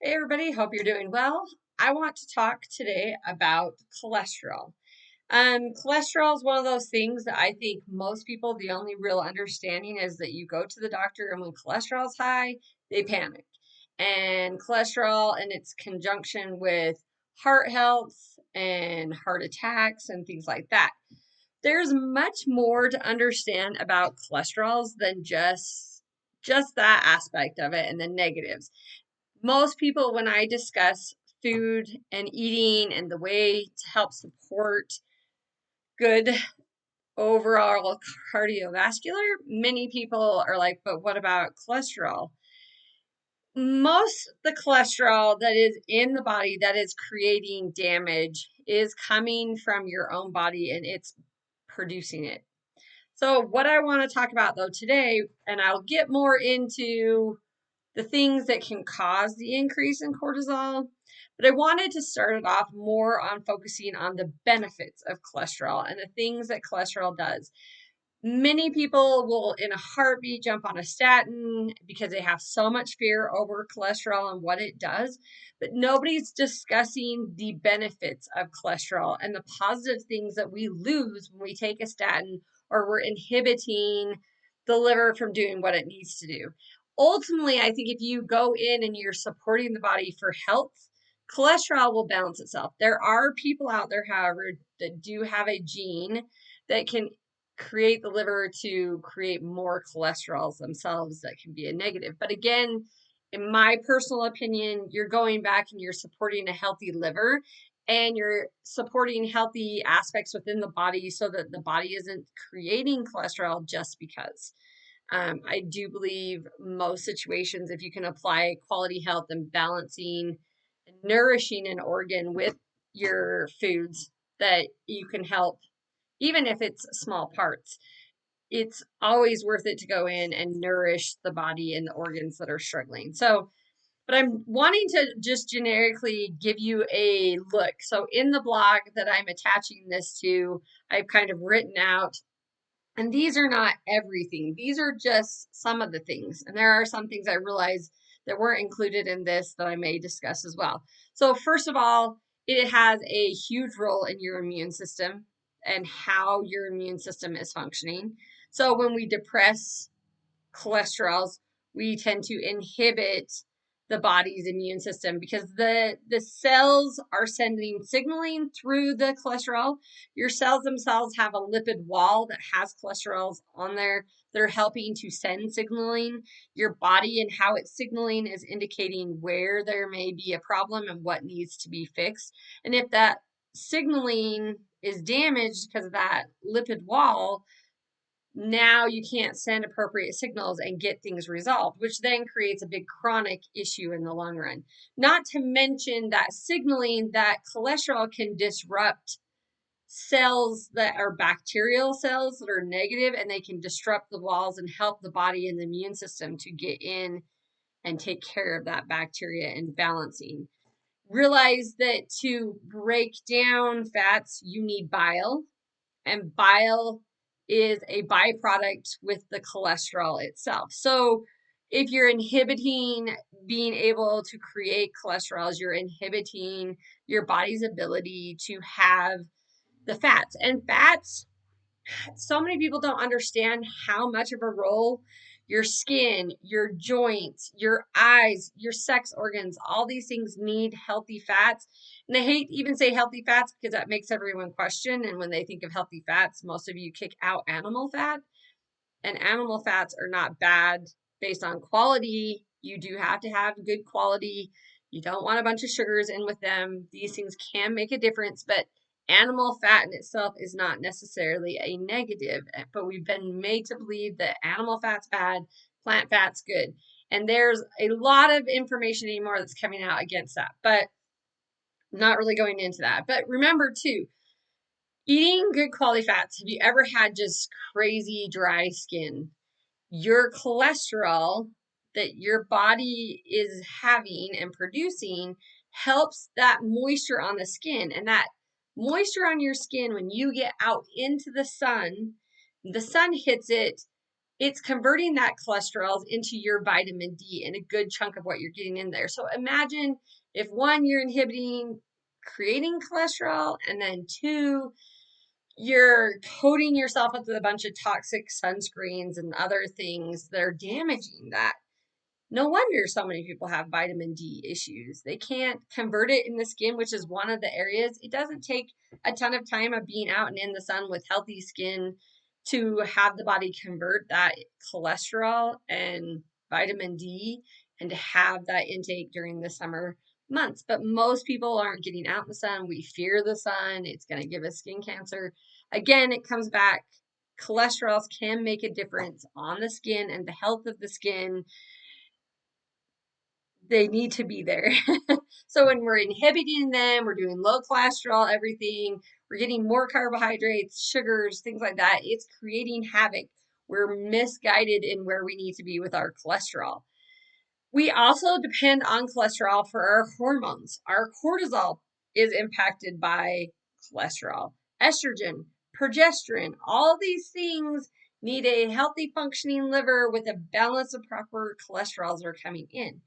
Hey everybody, hope you're doing well. I want to talk today about cholesterol. Cholesterol is one of those things that I think most people, the only real understanding is that you go to the doctor and when cholesterol is high, they panic. And cholesterol and its conjunction with heart health and heart attacks and things like that. There's much more to understand about cholesterols than just that aspect of it and the negatives. Most people, when I discuss food and eating and the way to help support good overall cardiovascular, many people are like, but what about cholesterol? Most the cholesterol that is in the body that is creating damage is coming from your own body and it's producing it. So, what I want to talk about though today, and I'll get more into the things that can cause the increase in cortisol. But I wanted to start it off more on focusing on the benefits of cholesterol and the things that cholesterol does. Many people will, in a heartbeat, jump on a statin because they have so much fear over cholesterol and what it does. But nobody's discussing the benefits of cholesterol and the positive things that we lose when we take a statin or we're inhibiting the liver from doing what it needs to do. Ultimately, I think if you go in and you're supporting the body for health, cholesterol will balance itself. There are people out there, however, that do have a gene that can create the liver to create more cholesterols themselves that can be a negative. But again, in my personal opinion, you're going back and you're supporting a healthy liver and you're supporting healthy aspects within the body so that the body isn't creating cholesterol just because. I do believe most situations, if you can apply quality health and balancing and nourishing an organ with your foods, that you can help, even if it's small parts. It's always worth it to go in and nourish the body and the organs that are struggling. So, but I'm wanting to just generically give you a look. So, in the blog that I'm attaching this to, I've kind of written out, and these are not everything, these are just some of the things. And there are some things I realize that weren't included in this that I may discuss as well. So, first of all, it has a huge role in your immune system and how your immune system is functioning. So, when we depress cholesterols, we tend to inhibit the body's immune system because the cells are sending signaling through the cholesterol. Your cells themselves have a lipid wall that has cholesterols on there. They're helping to send signaling. Your body and how it's signaling is indicating where there may be a problem and what needs to be fixed. And if that signaling is damaged because of that lipid wall, now you can't send appropriate signals and get things resolved, which then creates a big chronic issue in the long run. Not to mention that signaling that cholesterol can disrupt cells that are bacterial cells that are negative, and they can disrupt the walls and help the body and the immune system to get in and take care of that bacteria and balancing. Realize that to break down fats, you need bile, and bile is a byproduct with the cholesterol itself. So if you're inhibiting being able to create cholesterols, you're inhibiting your body's ability to have the fats. And fats, so many people don't understand how much of a role your skin, your joints, your eyes, your sex organs, all these things need healthy fats. And I hate to even say healthy fats because that makes everyone question. And when they think of healthy fats, most of you kick out animal fat. And animal fats are not bad based on quality. You do have to have good quality. You don't want a bunch of sugars in with them. These things can make a difference, but animal fat in itself is not necessarily a negative. But we've been made to believe that animal fat's bad, plant fat's good. And there's a lot of information anymore that's coming out against that, but I'm not really going into that. But remember too, eating good quality fats. Have you ever had just crazy dry skin? Your cholesterol that your body is having and producing helps that moisture on the skin. And that moisture on your skin, when you get out into the sun hits it, it's converting that cholesterol into your vitamin D and a good chunk of what you're getting in there. So imagine if one, you're inhibiting creating cholesterol, and then two, you're coating yourself with a bunch of toxic sunscreens and other things that are damaging that. No wonder so many people have vitamin D issues. They can't convert it in the skin, which is one of the areas. It doesn't take a ton of time of being out and in the sun with healthy skin to have the body convert that cholesterol and vitamin D and to have that intake during the summer months. But most people aren't getting out in the sun. We fear the sun. It's going to give us skin cancer. Again, it comes back. Cholesterols can make a difference on the skin and the health of the skin. They need to be there. So when we're inhibiting them, we're doing low cholesterol, everything, we're getting more carbohydrates, sugars, things like that. It's creating havoc. We're misguided in where we need to be with our cholesterol. We also depend on cholesterol for our hormones. Our cortisol is impacted by cholesterol, estrogen, progesterone. All these things need a healthy functioning liver with a balance of proper cholesterols are coming in.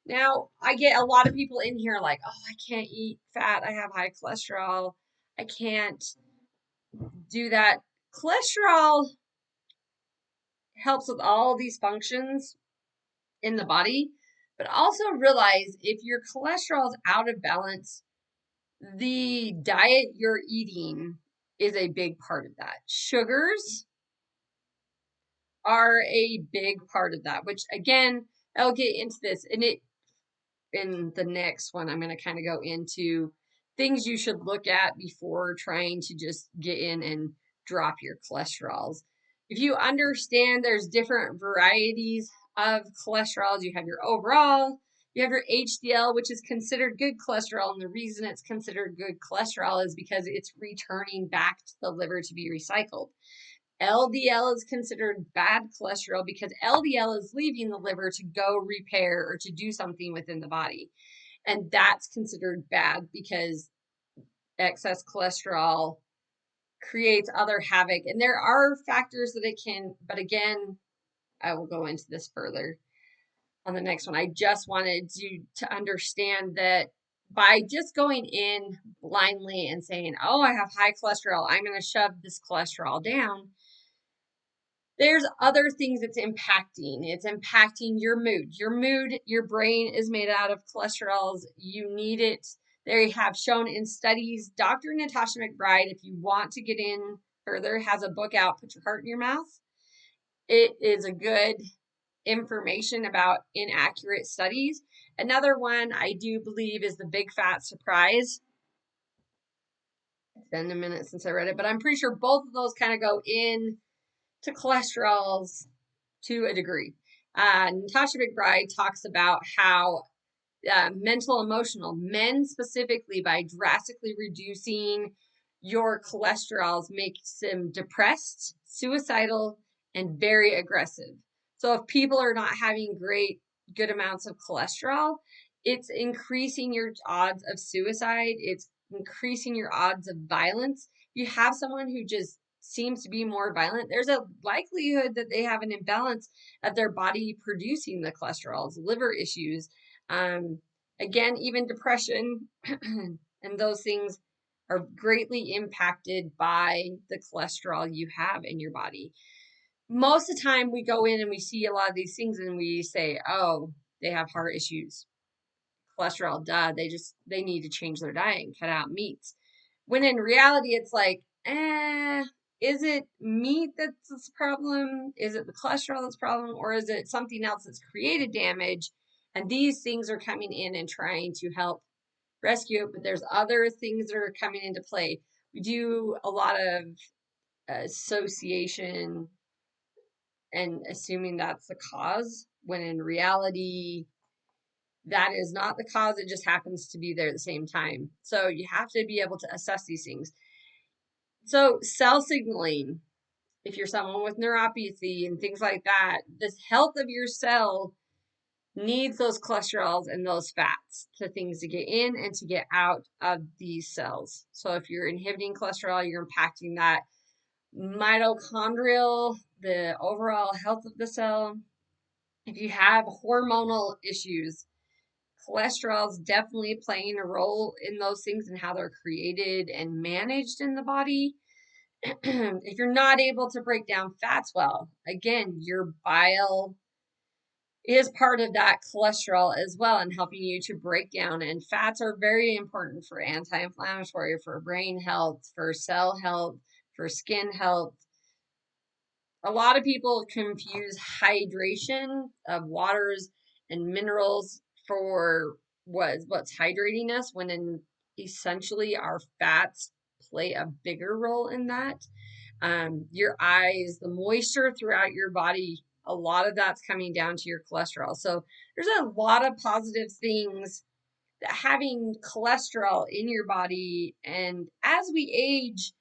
Now, I get a lot of people in here like, oh, I can't eat fat. I have high cholesterol. I can't do that. Cholesterol helps with all these functions in the body, but also realize if your cholesterol is out of balance, the diet you're eating is a big part of that. Sugars are a big part of that, which again, I'll get into this in the next one. I'm going to kind of go into things you should look at before trying to just get in and drop your cholesterols. If you understand there's different varieties of cholesterols, you have your overall, you have your HDL, which is considered good cholesterol. And the reason it's considered good cholesterol is because it's returning back to the liver to be recycled. LDL is considered bad cholesterol because LDL is leaving the liver to go repair or to do something within the body. And that's considered bad because excess cholesterol creates other havoc. And there are factors that it can, but again, I will go into this further on the next one. I just wanted you to understand that by just going in blindly and saying, oh, I have high cholesterol, I'm going to shove this cholesterol down. There's other things it's impacting. It's impacting your mood. Your brain is made out of cholesterols. You need it. They have shown in studies. Dr. Natasha McBride, if you want to get in further, has a book out, Put Your Heart in Your Mouth. It is a good information about inaccurate studies. Another one I do believe is The Big Fat Surprise. It's been a minute since I read it, but I'm pretty sure both of those kind of go in to cholesterols to a degree. Natasha McBride talks about how mental, emotional, men specifically, by drastically reducing your cholesterols, makes them depressed, suicidal, and very aggressive. So if people are not having good amounts of cholesterol, it's increasing your odds of suicide. It's increasing your odds of violence. You have someone who just seems to be more violent, there's a likelihood that they have an imbalance of their body producing the cholesterols, liver issues, again, even depression and those things are greatly impacted by the cholesterol you have in your body. Most of the time we go in and we see a lot of these things and we say, oh, they have heart issues, cholesterol, duh, they need to change their diet and cut out meats. When in reality, it's like, is it meat that's the problem? Is it the cholesterol that's the problem? Or is it something else that's created damage? And these things are coming in and trying to help rescue it, but there's other things that are coming into play. We do a lot of association and assuming that's the cause, when in reality, that is not the cause. It just happens to be there at the same time. So you have to be able to assess these things. So cell signaling, if you're someone with neuropathy and things like that, the health of your cell needs those cholesterols and those fats to things to get in and to get out of these cells. So if you're inhibiting cholesterol, you're impacting that mitochondrial, the overall health of the cell. If you have hormonal issues, cholesterol is definitely playing a role in those things and how they're created and managed in the body. If you're not able to break down fats well, again, your bile is part of that cholesterol as well and helping you to break down. And fats are very important for anti-inflammatory, for brain health, for cell health, for skin health. A lot of people confuse hydration of waters and minerals for what's hydrating us, when essentially our fats play a bigger role in that. Your eyes, the moisture throughout your body, a lot of that's coming down to your cholesterol. So there's a lot of positive things that having cholesterol in your body. And as we age,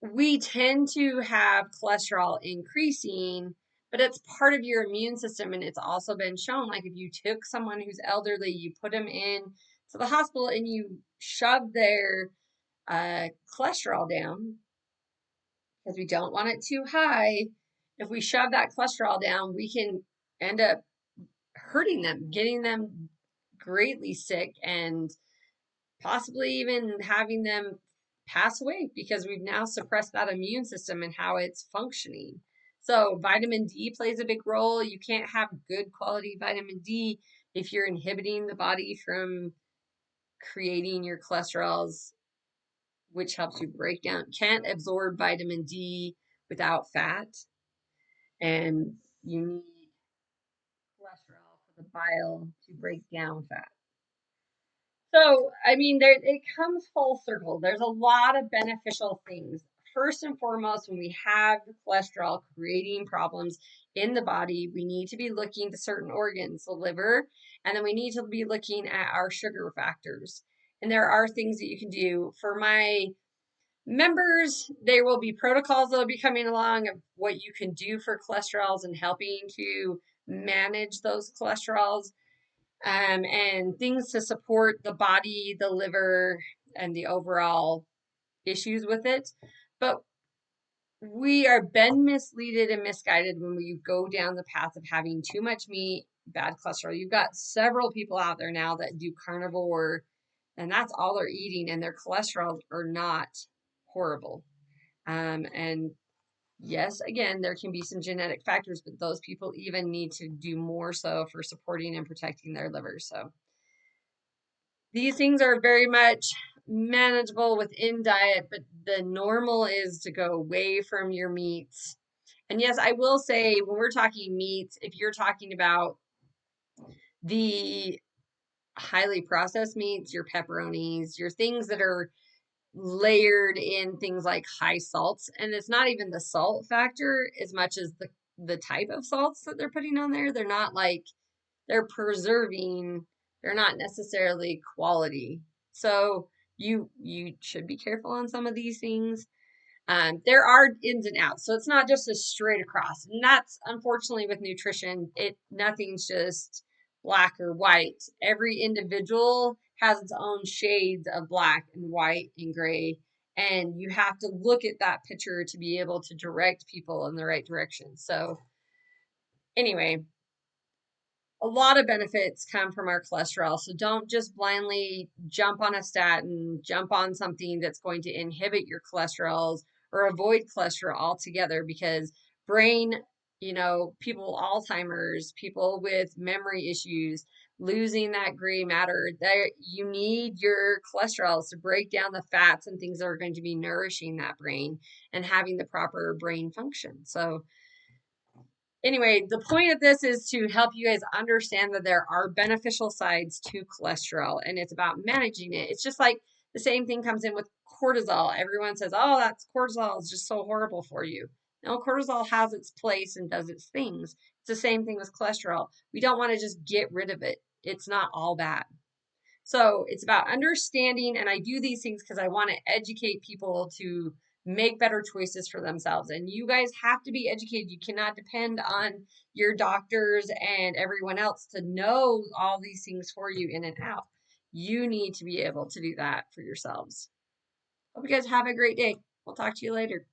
we tend to have cholesterol increasing, but it's part of your immune system. And it's also been shown, like if you took someone who's elderly, you put them in to the hospital and you shove their cholesterol down, because we don't want it too high. If we shove that cholesterol down, we can end up hurting them, getting them greatly sick, and possibly even having them pass away because we've now suppressed that immune system and how it's functioning. So vitamin D plays a big role. You can't have good quality vitamin D if you're inhibiting the body from creating your cholesterols, which helps you break down. Can't absorb vitamin D without fat, and you need cholesterol for the bile to break down fat. So, I mean, it comes full circle. There's a lot of beneficial things. First and foremost, when we have the cholesterol creating problems in the body, we need to be looking to certain organs, the liver, and then we need to be looking at our sugar factors. And there are things that you can do. For my members, there will be protocols that will be coming along of what you can do for cholesterols and helping to manage those cholesterols, and things to support the body, the liver, and the overall issues with it. But we are been misleaded and misguided when we go down the path of having too much meat, bad cholesterol. You've got several people out there now that do carnivore, and that's all they're eating, and their cholesterol are not horrible. And yes, again, there can be some genetic factors, but those people even need to do more so for supporting and protecting their livers. So these things are very much manageable within diet, but the normal is to go away from your meats. And yes, I will say when we're talking meats, if you're talking about the highly processed meats, your pepperonis, your things that are layered in things like high salts, and it's not even the salt factor as much as the type of salts that they're putting on there. They're not like they're preserving, they're not necessarily quality. So you should be careful on some of these things. There are ins and outs, so it's not just a straight across. And that's unfortunately with nutrition, nothing's just black or white. Every individual has its own shades of black and white and gray, and you have to look at that picture to be able to direct people in the right direction. So anyway, a lot of benefits come from our cholesterol. So don't just blindly jump on a statin, jump on something that's going to inhibit your cholesterols or avoid cholesterol altogether, because brain, people, Alzheimer's, people with memory issues, losing that gray matter, there you need your cholesterols to break down the fats and things that are going to be nourishing that brain and having the proper brain function. So anyway, the point of this is to help you guys understand that there are beneficial sides to cholesterol, and it's about managing it. It's just like the same thing comes in with cortisol. Everyone says, oh, that's cortisol is just so horrible for you. No, cortisol has its place and does its things. It's the same thing with cholesterol. We don't want to just get rid of it. It's not all bad. So it's about understanding, and I do these things because I want to educate people to make better choices for themselves. And you guys have to be educated. You cannot depend on your doctors and everyone else to know all these things for you in and out. You need to be able to do that for yourselves. Hope you guys have a great day. We'll talk to you later.